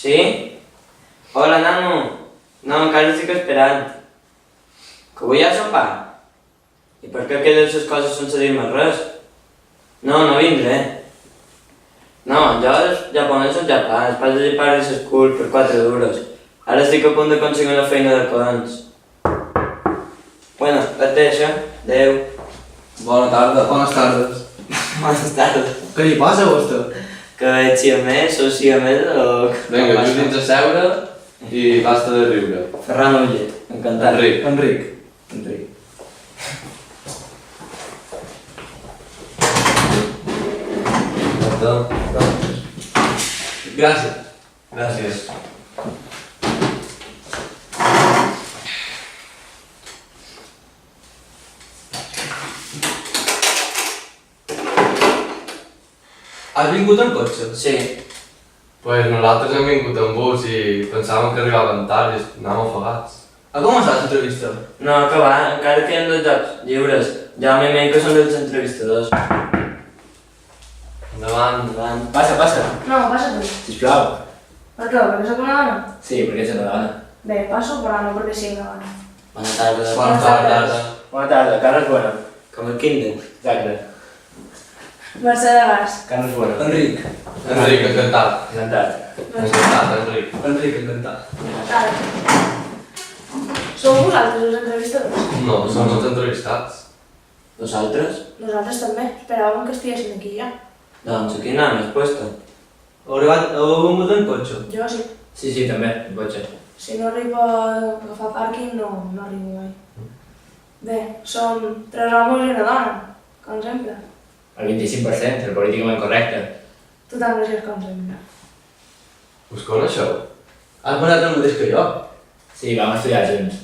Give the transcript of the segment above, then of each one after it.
Sí? Hola, nano. No, encara estic esperant. Que vull a sopar? I per què quedes les coses sense dir-me res? No, no vindré. No, jo els japonesos són Japà, els pares i pares les cul per 4 duros. Ara estic a punt d'aconseguir una feina de collons. Bueno, et deixo. Adéu. Bona tarda. Bones tardes. Bones tardes. Què li passa a vostè? Que ets siamès o siamès o... Vinga, tu vins a seure i basta de riure. Ferran Uller, encantat. Enric. Enric. Perdó. Gràcies. Gràcies. Has vingut en cotxe? Sí. Pues nosaltres hem vingut amb bus i pensàvem que arribaven tard i anàvem ofegats. A com està l'entrevista? No, que va, encara queden 2 jocs lliures. Ja m'he que són dels entrevistadors. Endavant. Endavant. Passa, passa. No, passa tu. Sisplau. Per què? Perquè sóc una dona? Sí, perquè ets una dona. Bé, passo, però no perquè sigui una dona. Bona tarda. Bona tarda. Bona tarda, Carles Bueno. Com el Kinder. Exacte. Mercè de Gas. Carles Bueno. Enric. Enric, encantat. Encantat. Encantat, Enric. Enric, encantat. Ara. Sou vosaltres els entrevistadors? No, som els entrevistats. Vosaltres? Nosaltres també. Esperàvem que estiguessin aquí ja. Doncs aquí no m'has puesto. Heu vingut en cotxe? Jo sí. Sí, també, en cotxe. Si no arribo a agafar pàrquing, no arribo mai. Bé, som 3 homes i una dona, com sempre. El 25%, el políticament correcte. Tu tan graciós com sempre. Us coneixeu? Has passat el mateix que jo? Sí, vam estudiar junts.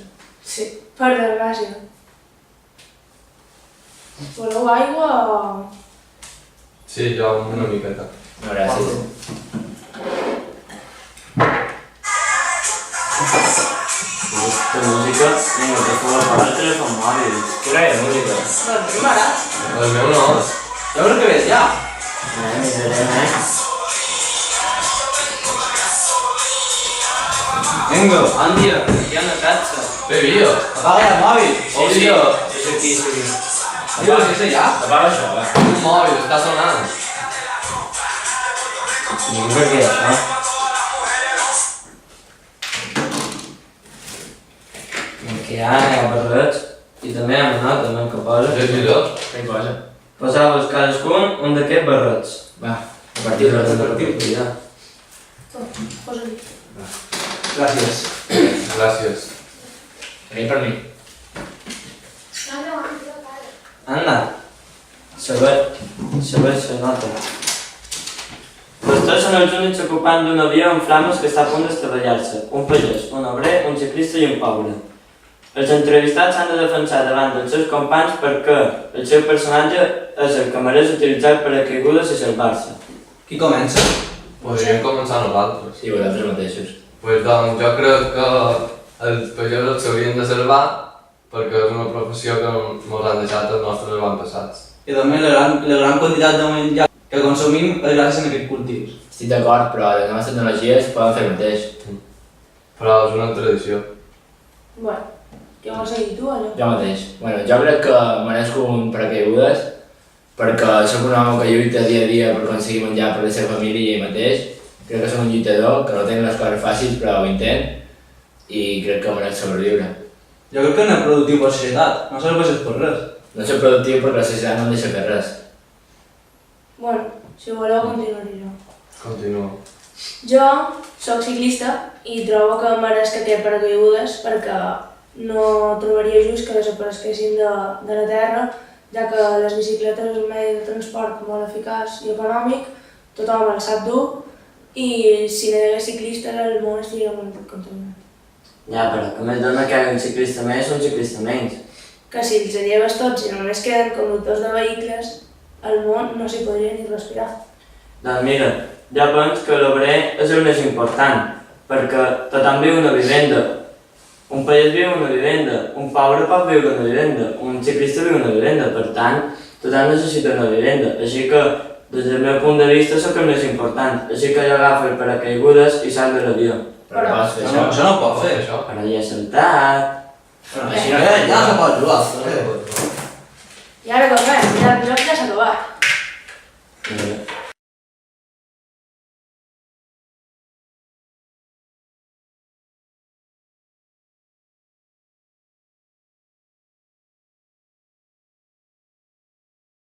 Sí, per desgràcia. Voleu aigua o...? Sí, jo una miqueta. No, gràcies. Aquesta música, vinga, que fos per el telèfon mòbil. Quina era música? Doncs sí, mare. El meu no. Ja veure que ves, ja. Mirarem, Vinga, bon dia. Hi ha una taxa. Bé, vídeo. Apaga ja el mòbil. Sí, és aquí, és aquí. Dius, és allà? Apaga això, va. Un mòbil, està sonant. Ningú per què això? Que hi ha barrets i també hi ha una nota, no? Que posa. Llegidor. Què hi posa? Posava cadascun un d'aquests barrets. Va, repartiu-los. Ja. Tu, posa-li. Gràcies. Gràcies. Veniu per mi. Anda. Saber la nota. Vostès són els únics ocupants d'un avió en flames que està a punt d'estavellar-se. Un pagès, un obrer, un ciclista i un pobre. Els entrevistats s'han de defensar davant dels seus companys perquè el seu personatge és el que mereix utilitzar per a caigudes i salvar-se. Qui comença? Podríem començar nosaltres. Sí, vosaltres mateixos. Pues doncs jo crec que els pagesos s'haurien de salvar perquè és una professió que ens han deixat els nostres avantpassats. I també la gran quantitat de menjar que consumim és gràcies a aquests cultius. Estic d'acord, però les noves tecnologies poden fer el mateix. Però és una tradició. Bueno, què vols seguir tu, allò? Jo mateix. Bueno, jo crec que mereixo un paracaigudes perquè sóc un home que lluita dia a dia per aconseguir menjar per la seva família i ell mateix. Crec que soc un lluitador, que no tenc les coses fàcils però ho intent i crec que mereix sobreviure. Jo crec que no és productiu per la societat, no serveixes per res. No soc productiu perquè la societat no em deixa fer res. Bueno, si voleu continuaré jo. Continua. Jo sóc ciclista i trobo que mereix que té paracaigudes perquè no trobaria just que desapareguessin de la terra, ja que les bicicletes és un medi de transport molt eficaç i econòmic, tothom el sap dur i si no hi hagués ciclistes el món estaria molt contaminat. Ja, però que més dona que hi hagi un ciclista més o un ciclista menys. Que si els lleves tots i només queden conductors de vehicles, al món no s'hi podria ni respirar. Doncs mira, jo penso que l'obrer és el més important, perquè tothom viu una vivenda. Un país viu una vivenda, un pobre pot viure una vivenda, un ciclista viu una vivenda, per tant, tothom necessita una vivenda. Així que Des del meu punt de vista sóc el més important, així que jo agafo el paracaigudes i salgo de l'avió. Però no pots fer No, això. això no ho pot fer. això. Per allà sentat... Bueno, així no, ja no pot jugar. I ara com és? Ja el joc ja s'ha acabat. Eh,